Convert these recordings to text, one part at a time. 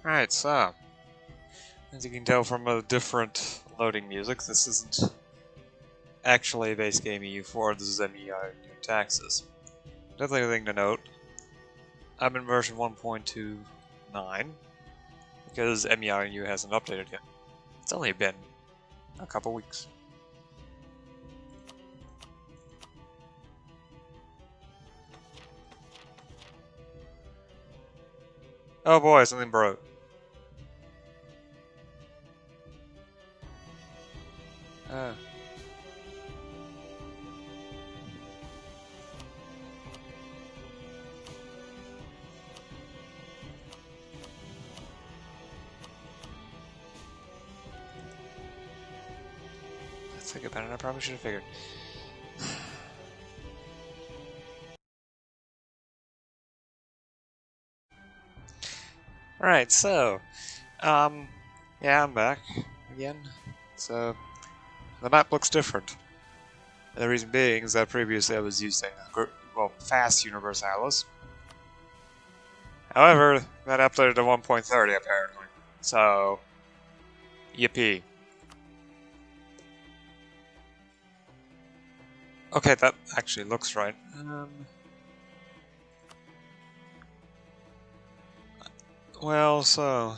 Alright, so, as you can tell from the different loading music, this isn't actually a base game EU4, this is MEIOU taxes. Another thing to note, I'm in version 1.29, because MEIOU hasn't updated yet. It's only been a couple weeks. Oh boy, something broke. Oh. Let's think about it, I probably should have figured. Alright, so, yeah, I'm back again. So, the map looks different. And the reason being is that previously I was using, fast Universalis. However, that updated to 1.30 apparently. So, yippee. Okay, that actually looks right. Well, so,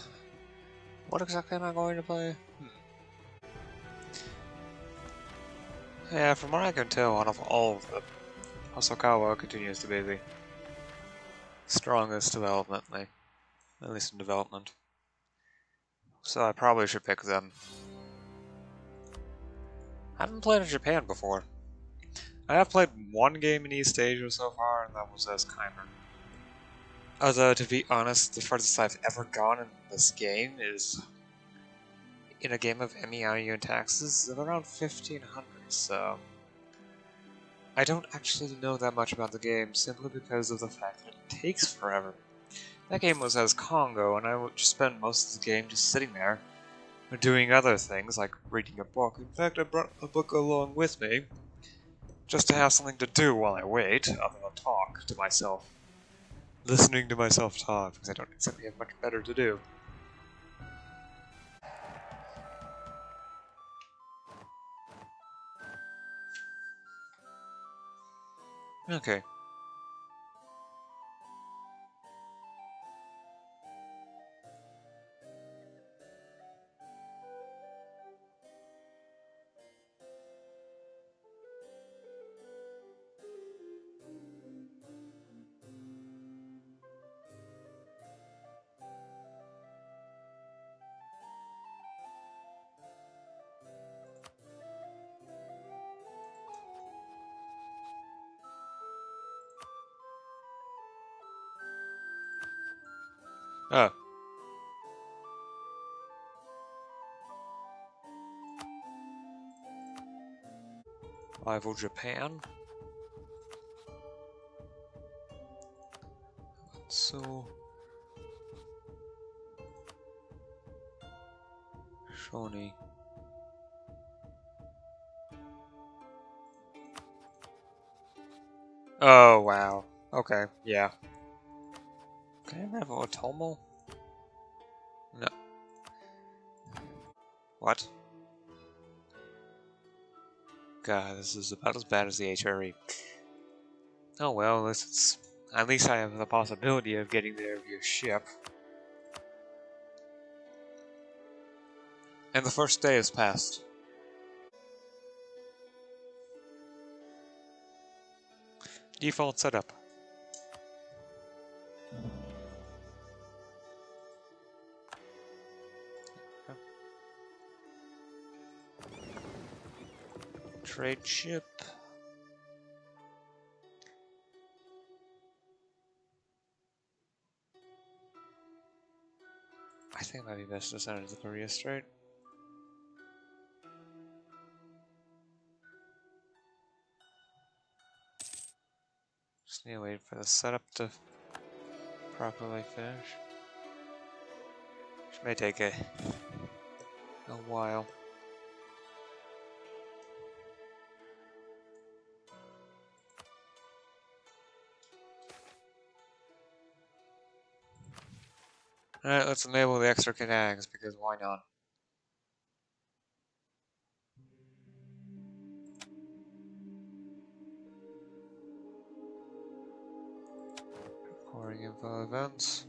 what exactly am I going to play? Yeah, from what I can tell, out of all of them, Hosokawa continues to be the strongest developmentally, at least in development. So I probably should pick them. I haven't played in Japan before. I have played one game in East Asia so far, and that was as Keimer. Although, to be honest, the furthest I've ever gone in this game is in a game of MEIOU and taxes of around 1500, so I don't actually know that much about the game simply because of the fact that it takes forever. That game was as Congo, and I would just spend most of the game just sitting there doing other things like reading a book. In fact, I brought a book along with me just to have something to do while I wait, other than talk to myself. Listening to myself talk, because I don't exactly have much better to do. Okay. Oh. Rival Japan. So... Shoni. Oh, wow. Okay, yeah. Can I have Otomo? No. What? God, this is about as bad as the HRE. Oh well, at least I have the possibility of getting there via ship. And the first day has passed. Default setup. Trade ship. I think it might be best to send it to Korea Strait. Just need to wait for the setup to properly finish. Which may take a while. Alright, let's enable the extra knags, because why not? Recording info events.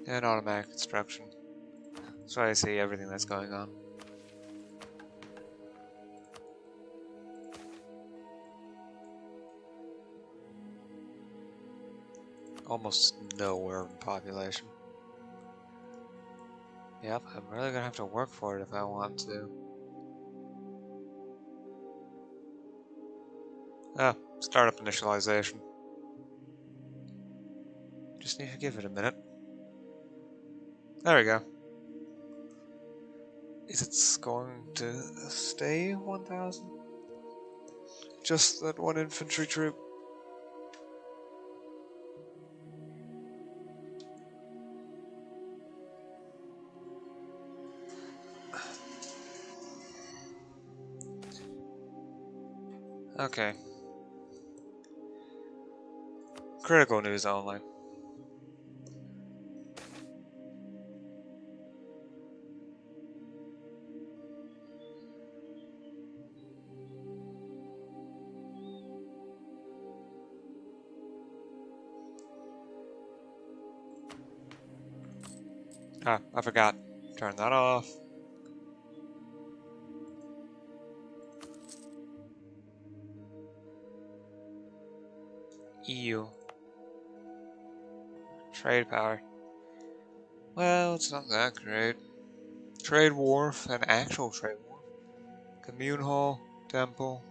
And automatic construction. So I see everything that's going on. Almost no urban population. Yep, I'm really gonna have to work for it if I want to. Ah, startup initialization. Just need to give it a minute. There we go. Is it going to stay 1,000? Just that one infantry troop. Okay. Critical news only. Ah, I forgot. Turn that off. EU. Trade power. Well, it's not that great. Trade wharf, an actual trade wharf. Commune hall, temple,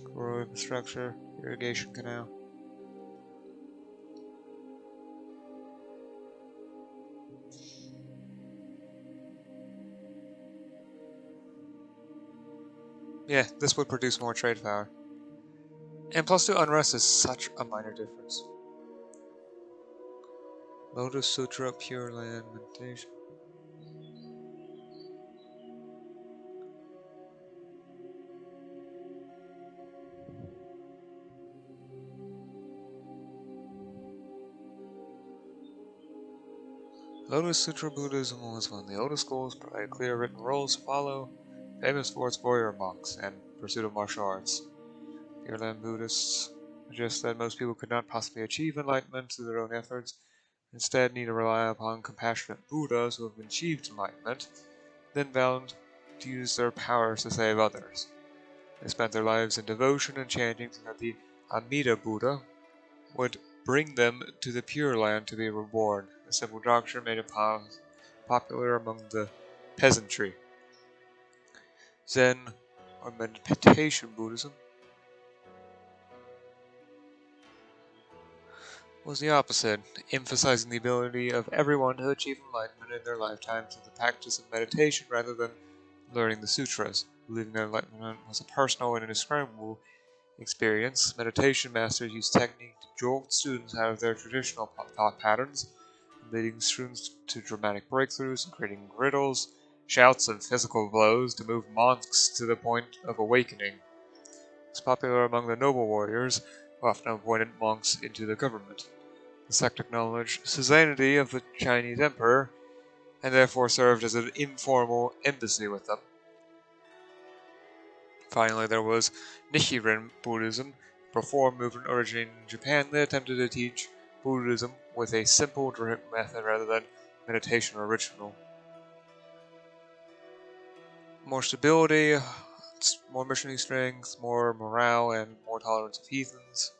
rural infrastructure, irrigation canal. Yeah, this would produce more trade power. And +2 unrest is such a minor difference. Lotus Sutra, Pure Land, Meditation. Lotus Sutra Buddhism was one of the oldest schools, provided clear written rules to follow, famous for its warrior monks and pursuit of martial arts. Pure Land Buddhists suggest that most people could not possibly achieve enlightenment through their own efforts, instead need to rely upon compassionate Buddhas who have achieved enlightenment, then bound to use their powers to save others. They spent their lives in devotion and chanting so that the Amida Buddha would bring them to the Pure Land to be reborn. A simple doctrine made it popular among the peasantry. Zen, or meditation Buddhism, was the opposite, emphasizing the ability of everyone to achieve enlightenment in their lifetime through the practice of meditation rather than learning the sutras. Believing that enlightenment was a personal and indescribable experience, meditation masters use technique to jolt students out of their traditional thought patterns, leading students to dramatic breakthroughs and creating riddles, shouts, and physical blows to move monks to the point of awakening. It's popular among the noble warriors, who often appointed monks into the government. The sect acknowledged the suzerainty of the Chinese emperor, and therefore served as an informal embassy with them. Finally, there was Nichiren Buddhism, a reform movement originating in Japan that attempted to teach Buddhism with a simple, direct method rather than meditation or ritual. More stability, more missionary strength, more morale, and more tolerance of heathens.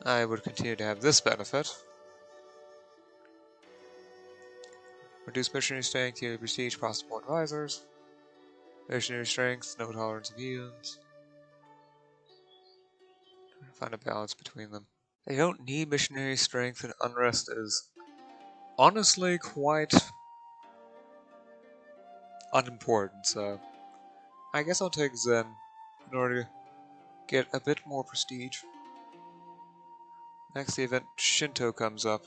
I would continue to have this benefit. Reduce missionary strength, yearly prestige, possible advisors. Missionary strength, no tolerance of heathens. Trying to find a balance between them. They don't need missionary strength, and unrest is honestly quite unimportant, so I guess I'll take Zen in order to get a bit more prestige. Next, the event Shinto comes up.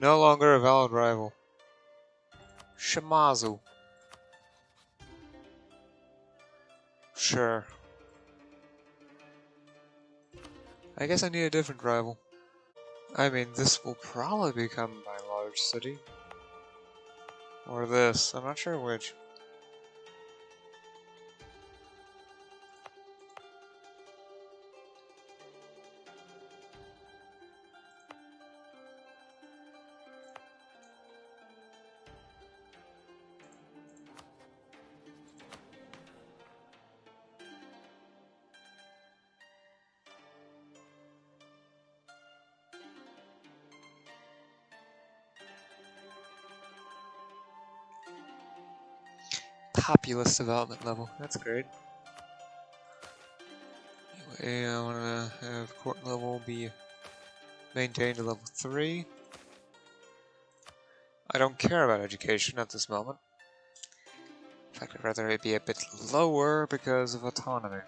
No longer a valid rival. Shimazu. Sure. I guess I need a different rival. I mean, this will probably become my large city. Or this. I'm not sure which. Populous development level. That's great. Anyway, I want to have court level be maintained to level 3. I don't care about education at this moment. In fact, I'd rather it be a bit lower because of autonomy.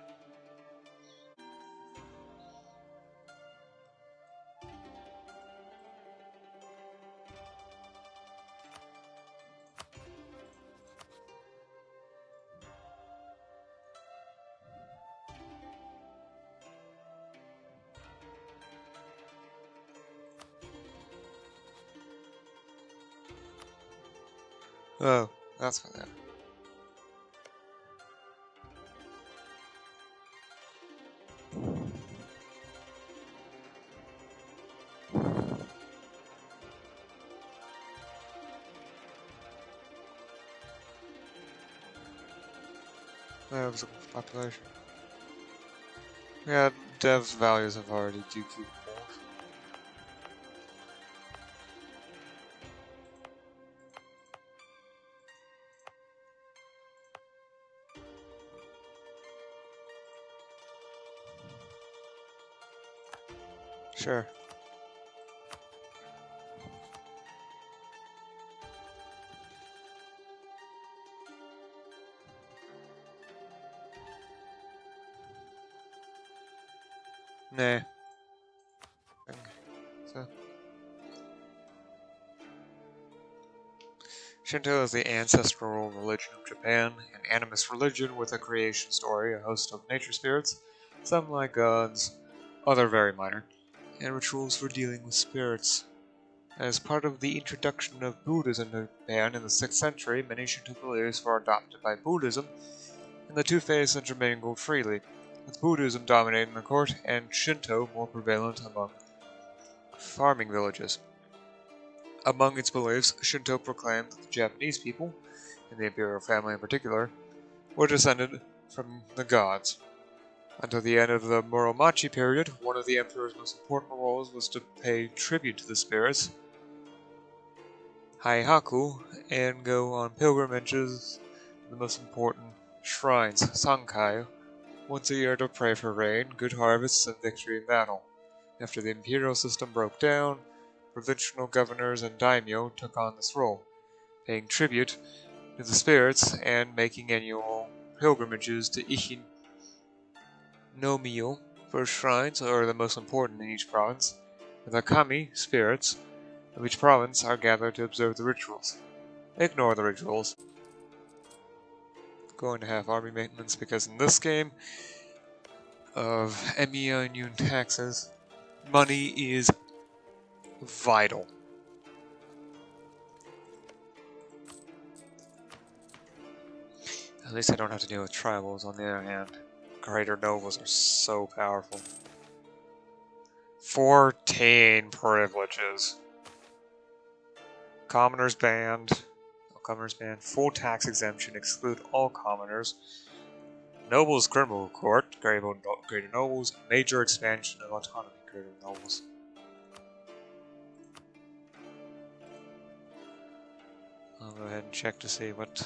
Oh, that's for that. That was a population. Yeah, dev's values have already decreased. Sure. Nah. So. Shinto is the ancestral religion of Japan, an animist religion with a creation story, a host of nature spirits, some like gods, other very minor, and rituals for dealing with spirits. As part of the introduction of Buddhism to Japan in the 6th century, many Shinto beliefs were adopted by Buddhism, and the two faiths intermingled freely, with Buddhism dominating the court and Shinto more prevalent among farming villages. Among its beliefs, Shinto proclaimed that the Japanese people, and the imperial family in particular, were descended from the gods. Until the end of the Muromachi period, one of the emperor's most important roles was to pay tribute to the spirits, Heihaku, and go on pilgrimages to the most important shrines, Sankai, once a year to pray for rain, good harvests, and victory in battle. After the imperial system broke down, provincial governors and daimyo took on this role, paying tribute to the spirits and making annual pilgrimages to Ichin no Mio, first shrines are the most important in each province, and the kami, spirits, of each province are gathered to observe the rituals. Ignore the rituals. Going to have army maintenance because in this game of MEIOU taxes, money is vital. At least I don't have to deal with tribals. On the other hand, greater nobles are so powerful. 14 privileges. Commoners banned. No commoners banned. Full tax exemption. Exclude all commoners. Nobles criminal court. Greater nobles. Major expansion of autonomy. Greater nobles. I'll go ahead and check to see what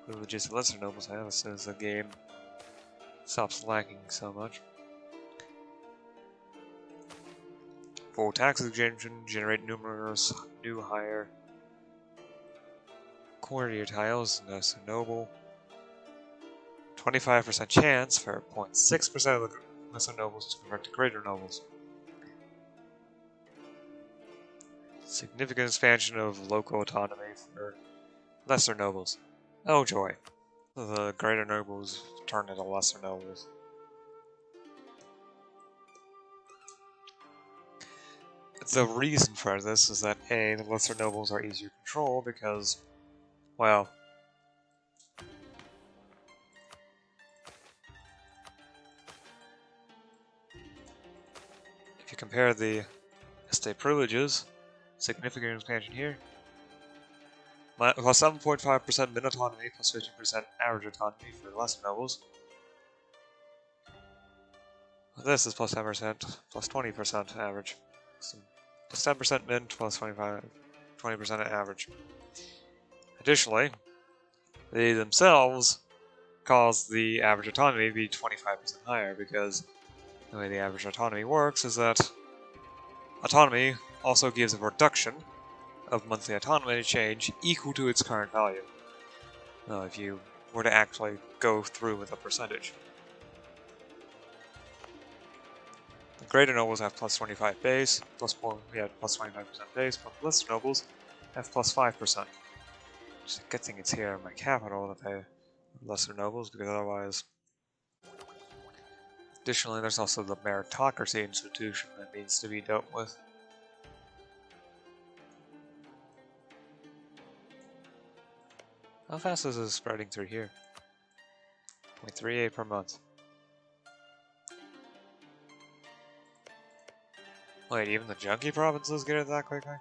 privileges the lesser nobles have as soon as the game stops lagging so much. Full tax exemption. Generate numerous new higher courtier tiles. Lesser noble. 25% chance for 0.6% of the lesser nobles to convert to greater nobles. Significant expansion of local autonomy for lesser nobles. Oh joy. The greater nobles turn into lesser nobles. The reason for this is that A, the lesser nobles are easier to control because, well, if you compare the estate privileges, significant expansion here, plus 7.5% min autonomy, plus 15% average autonomy for lesser nobles. This is plus 10%, plus 20% average. So plus 10% min, plus 20% average. Additionally, they themselves cause the average autonomy to be 25% higher, because the way the average autonomy works is that autonomy also gives a reduction of monthly autonomy change equal to its current value. Now, if you were to actually go through with a percentage. The greater nobles have plus 25 base, plus 25% base, but lesser nobles have plus 5%. Which is a good thing it's here in my capital that they lesser nobles, because otherwise. Additionally, there's also the meritocracy institution that needs to be dealt with. How fast is this spreading through here? 0.38 per month. Wait, even the junkie provinces get it that quickly?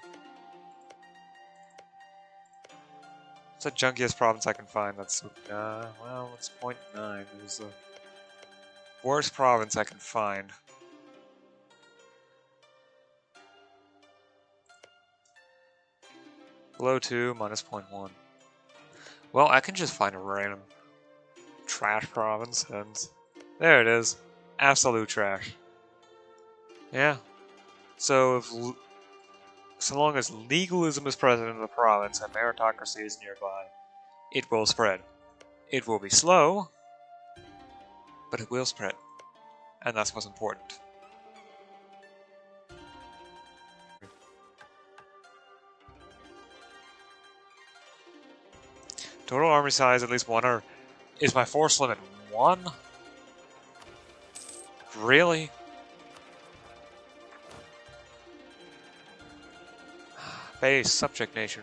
It's the junkiest province I can find. That's well, it's 0.9. It was the worst province I can find. Below 2, minus 0.1. Well, I can just find a random trash province, and there it is. Absolute trash. Yeah. So long as legalism is present in the province and meritocracy is nearby, it will spread. It will be slow, but it will spread. And that's what's important. Total army size, at least one, or is my force limit 1? Really? Base, subject nation.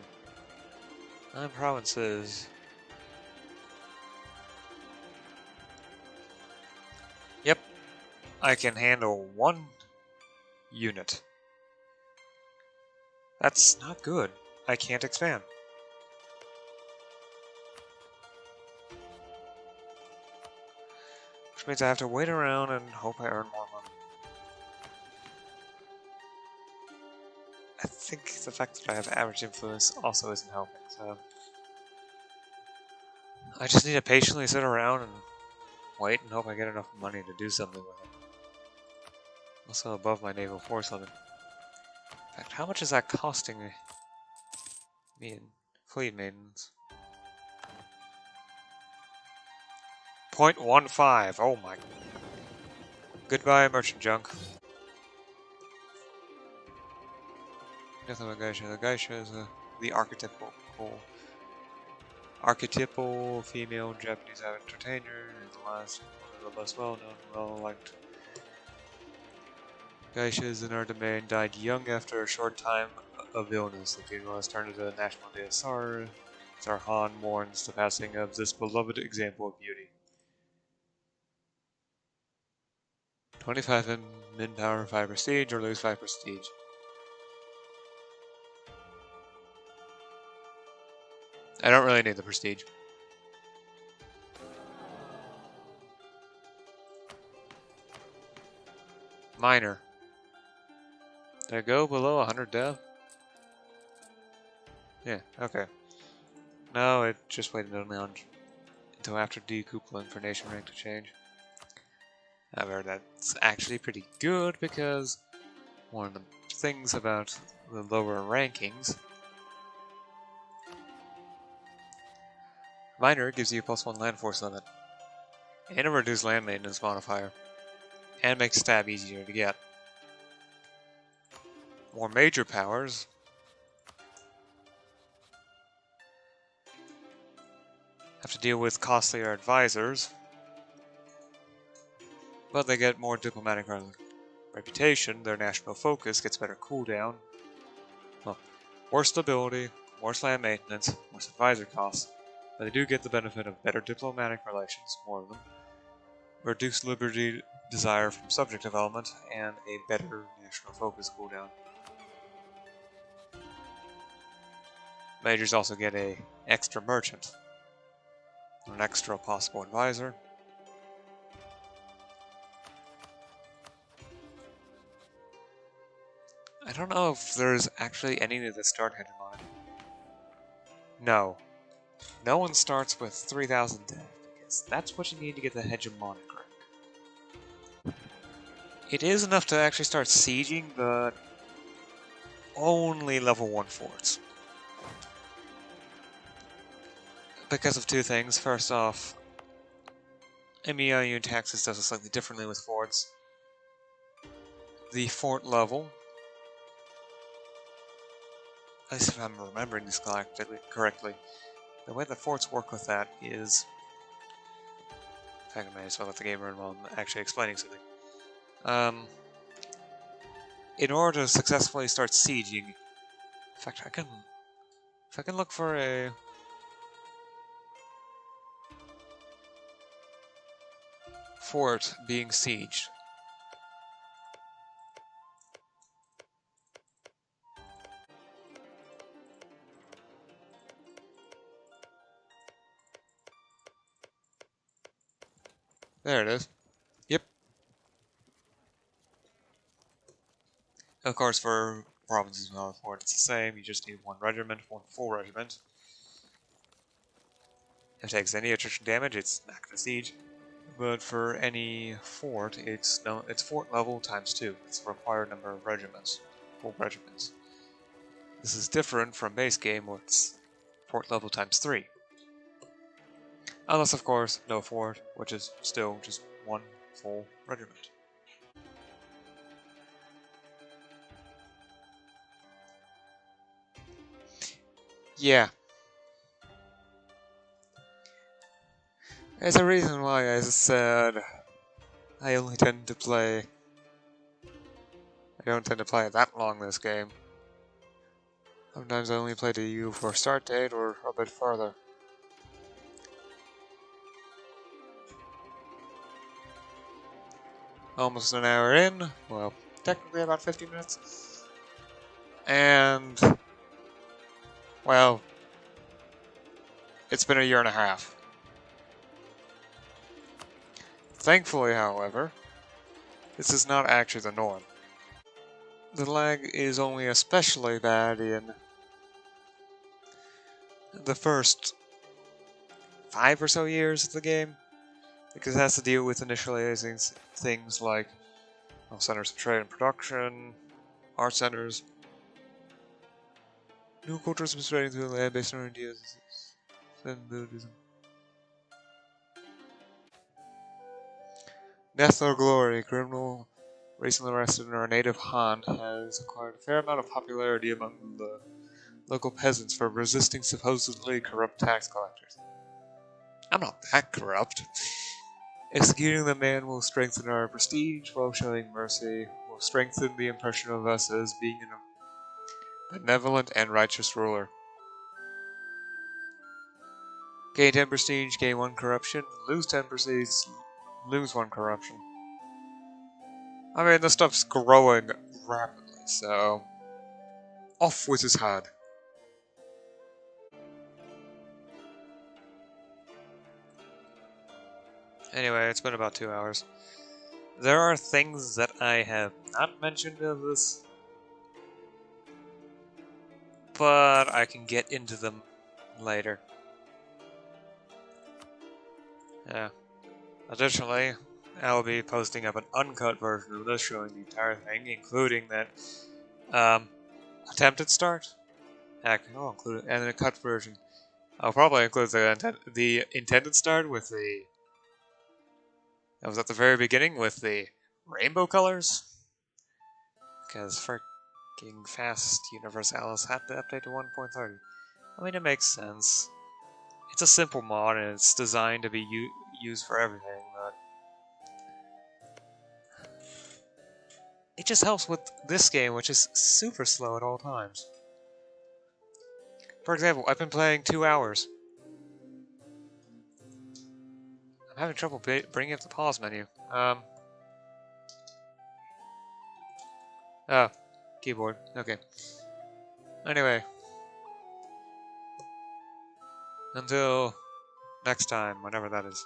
9 provinces. Yep. I can handle 1 unit. That's not good. I can't expand. Which means I have to wait around and hope I earn more money. I think the fact that I have average influence also isn't helping, so I just need to patiently sit around and wait and hope I get enough money to do something with it. Also above my naval force limit. In fact, how much is that costing me in fleet maintenance? 0.15, oh my. Goodbye, merchant junk. Nothing about Geisha. The Geisha is the archetypal female Japanese entertainer, and the last one of the most well-known, well-liked. Geishas in our domain died young after a short time of illness. The funeral has turned into a national day of sorrow. Zarhan mourns the passing of this beloved example of beauty. 25 in min power, 5 prestige, or lose 5 prestige. I don't really need the prestige. Minor. Did I go below 100 dev? Yeah, okay. No, it just waited until after decoupling for nation rank to change. However, that's actually pretty good, because one of the things about the lower rankings, minor gives you +1 land force limit, and a reduced land maintenance modifier, and makes stab easier to get. More major powers have to deal with costlier advisors, but they get more diplomatic reputation, their national focus gets better cooldown, well, more stability, more slam maintenance, more advisor costs, but they do get the benefit of better diplomatic relations, more of them, reduced liberty desire from subject development, and a better national focus cooldown. Majors also get a extra merchant, an extra possible advisor. I don't know if there's actually any that start hegemonic. No. No one starts with 3,000 death, because that's what you need to get the hegemonic rank. It is enough to actually start sieging, but only level 1 forts. Because of two things. First off, MEIOU taxes does it slightly differently with forts. The fort level, at least if I'm remembering this correctly, the way the forts work with that is... In fact, I may as well let the game run while I'm actually explaining something. In order to successfully start sieging... In fact, if I can look for a... fort being sieged. There it is. Yep. Of course, for provinces without a fort, it's the same. You just need one regiment, one full regiment. If it takes any attrition damage, it's not going to siege. But for any fort, it's fort level times 2. It's the required number of regiments, full regiments. This is different from base game, where it's fort level times 3. Unless, of course, no fort, which is still just one full regiment. Yeah. There's a reason why I said I only tend to play... I don't tend to play that long this game. Sometimes I only play the EU for start date or a bit further. Almost an hour in, well, technically about 50 minutes. And, well, it's been a year and a half. Thankfully, however, this is not actually the norm. The lag is only especially bad in the first 5 or so years of the game, because it has to deal with initializing things like centers of trade and production, art centers, new cultures spreading to the land based on ideas and Buddhism. Death or Glory, criminal recently arrested in our native Han, has acquired a fair amount of popularity among the local peasants for resisting supposedly corrupt tax collectors. I'm not that corrupt. Executing the man will strengthen our prestige, while showing mercy will strengthen the impression of us as being a benevolent and righteous ruler. Gain 10 prestige, gain 1 corruption, lose 10 prestige, lose 1 corruption. I mean, this stuff's growing rapidly, so... off with his head. Anyway, it's been about 2 hours. There are things that I have not mentioned of this, but I can get into them later. Yeah. Additionally, I'll be posting up an uncut version of this showing the entire thing, including that attempted start. Actually, I'll include it, and then a cut version. I'll probably include the intended start with the... that was at the very beginning with the rainbow colors. Because freaking Fast Universalis had to update to 1.30. I mean, it makes sense. It's a simple mod and it's designed to be used for everything, but it just helps with this game, which is super slow at all times. For example, I've been playing 2 hours. I'm having trouble bringing up the pause menu. Oh, keyboard. Okay. Anyway, until next time, whenever that is.